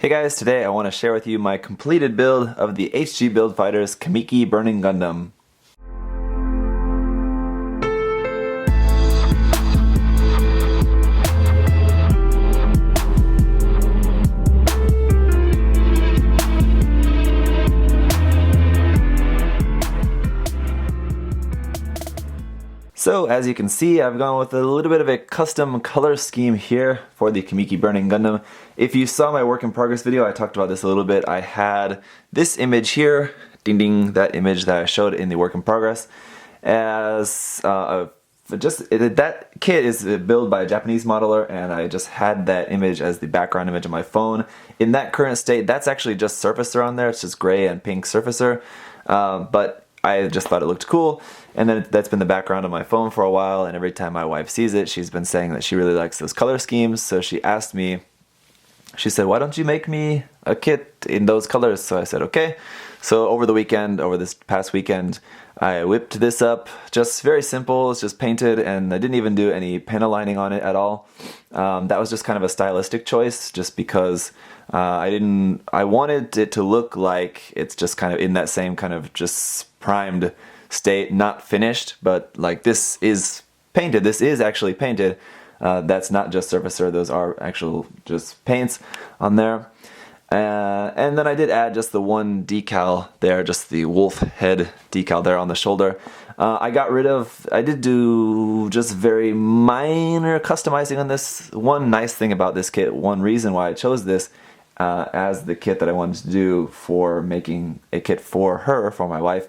Hey guys, today I want to share with you my completed build of the HG Build Fighters Kamiki Burning Gundam. So as you can see, I've gone with a little bit of a custom color scheme here for the Kamiki Burning Gundam. If you saw my work in progress video, I talked about this a little bit. I had this image here, ding ding, that image that I showed in the work in progress, as that kit is built by a Japanese modeler, and I just had that image as the background image on my phone. In that current state, that's actually just surfacer on there. It's just gray and pink surfacer, but I just thought it looked cool, and then that's been the background on my phone for a while, and every time my wife sees it, she's been saying that she really likes those color schemes, so she asked me, she said, why don't you make me a kit in those colors? So I said, okay. So over the weekend, over this past weekend, I whipped this up, just very simple, it's just painted, and I didn't even do any pen aligning on it at all. That was just kind of a stylistic choice, just because I wanted it to look like it's just kind of in that same kind of just primed state, not finished, but like this is painted, this is actually painted. That's not just surfacer, those are actual just paints on there. And then I did add just the one decal there, just the wolf head decal there on the shoulder. I did do just very minor customizing on this. One nice thing about this kit, one reason why I chose this as the kit that I wanted to do for making a kit for her, for my wife,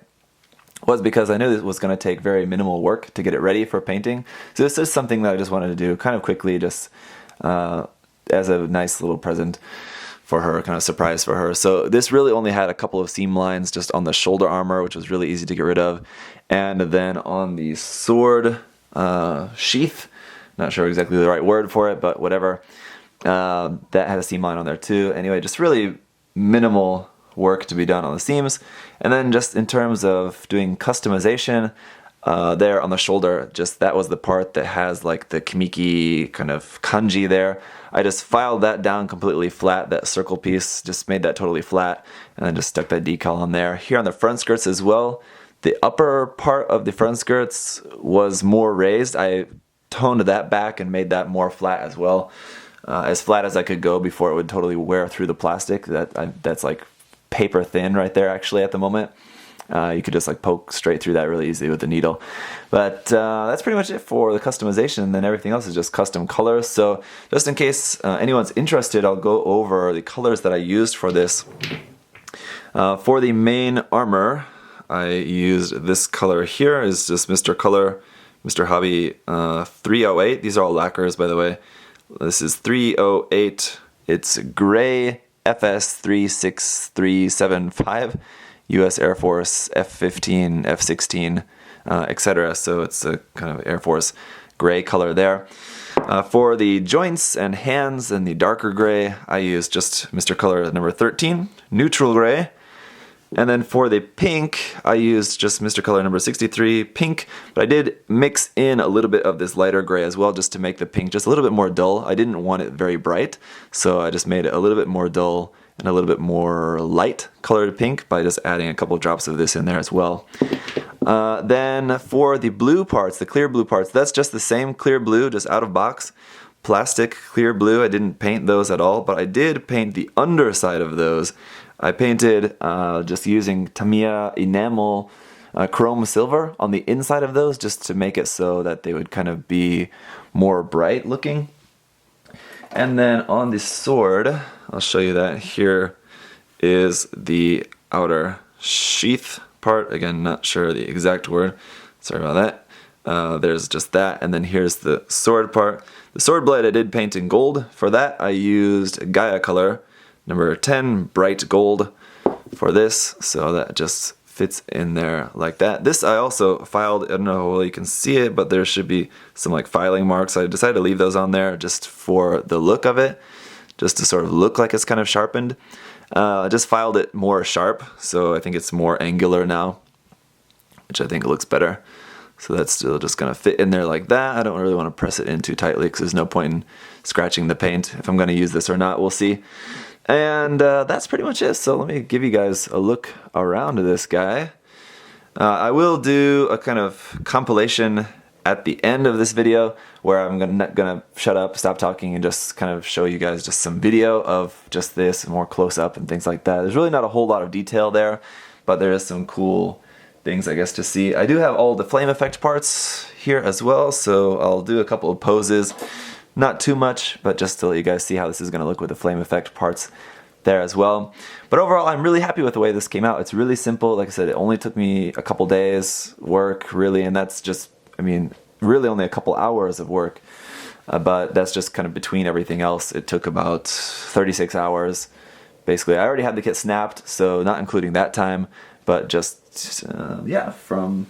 was because I knew this was going to take very minimal work to get it ready for painting. So this is something that I just wanted to do kind of quickly, just as a nice little present for her, kind of surprise for her. So this really only had a couple of seam lines just on the shoulder armor, which was really easy to get rid of. And then on the sword sheath, not sure exactly the right word for it, but whatever, that had a seam line on there too. Anyway, just really minimal work to be done on the seams. And then just in terms of doing customization, there on the shoulder, just that was the part that has like the Kamiki kind of kanji there. I just filed that down completely flat, that circle piece, just made that totally flat, and then just stuck that decal on there. Here on the front skirts as well, the upper part of the front skirts was more raised. I toned that back and made that more flat as well, as flat as I could go before it would totally wear through the plastic. That's like paper thin right there actually at the moment. You could just like poke straight through that really easily with the needle. But that's pretty much it for the customization, and then everything else is just custom colors. So just in case anyone's interested, I'll go over the colors that I used for this. For the main armor, I used this color here, is just Mr. Color, Mr. Hobby 308. These are all lacquers, by the way. This is 308. It's gray FS 36375. US Air Force F-15, F-16, etc. So it's a kind of Air Force gray color there. For the joints and hands and the darker gray, I used just Mr. Color number 13, neutral gray. And then for the pink, I used just Mr. Color number 63, pink, but I did mix in a little bit of this lighter gray as well, just to make the pink just a little bit more dull. I didn't want it very bright, so I just made it a little bit more dull and a little bit more light colored pink by just adding a couple drops of this in there as well. Then for the blue parts, the clear blue parts, that's just the same clear blue, just out of box. Plastic clear blue, I didn't paint those at all, but I did paint the underside of those. I painted just using Tamiya enamel chrome silver on the inside of those, just to make it so that they would kind of be more bright looking. And then on the sword, I'll show you that. Here is the outer sheath part. Again, not sure the exact word. Sorry about that. There's just that, and then here's the sword part. The sword blade I did paint in gold. For that, I used Gaia color number 10, bright gold for this, so that just fits in there like that. This I also filed, I don't know how well you can see it, but there should be some like filing marks. I decided to leave those on there just for the look of it, just to sort of look like it's kind of sharpened. I just filed it more sharp, so I think it's more angular now, which I think looks better. So that's still just going to fit in there like that. I don't really want to press it in too tightly because there's no point in scratching the paint. If I'm going to use this or not, we'll see. And that's pretty much it. So let me give you guys a look around this guy. I will do a kind of compilation at the end of this video where I'm gonna shut up, stop talking, and just kind of show you guys just some video of just this, more close up and things like that. There's really not a whole lot of detail there, but there is some cool things, I guess, to see. I do have all the flame effect parts here as well, so I'll do a couple of poses. Not too much, but just to let you guys see how this is gonna look with the flame effect parts there as well. But overall, I'm really happy with the way this came out. It's really simple. Like I said, it only took me a couple days work, really, and that's just, I mean, really only a couple hours of work. But that's just kind of between everything else. It took about 36 hours. Basically, I already had the kit snapped, so not including that time, but just, yeah, from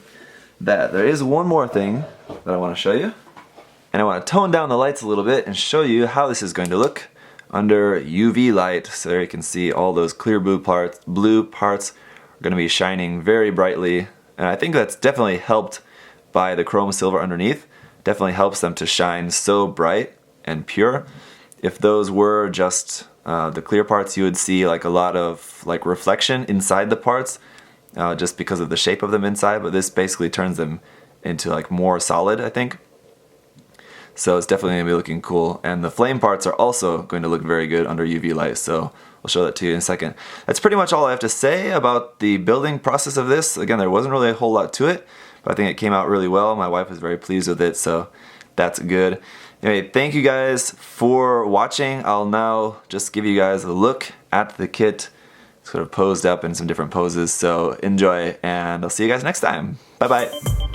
that. There is one more thing that I want to show you. And I want to tone down the lights a little bit and show you how this is going to look under UV light. So there you can see all those clear blue parts are going to be shining very brightly. And I think that's definitely helped by the chrome silver underneath. Definitely helps them to shine so bright and pure. If those were just the clear parts, you would see like a lot of like reflection inside the parts just because of the shape of them inside, but this basically turns them into like more solid, I think. So it's definitely going to be looking cool. And the flame parts are also going to look very good under UV light, so I'll show that to you in a second. That's pretty much all I have to say about the building process of this. Again, there wasn't really a whole lot to it, but I think it came out really well. My wife was very pleased with it, so that's good. Anyway, thank you guys for watching. I'll now just give you guys a look at the kit, sort of posed up in some different poses, so enjoy, and I'll see you guys next time. Bye bye.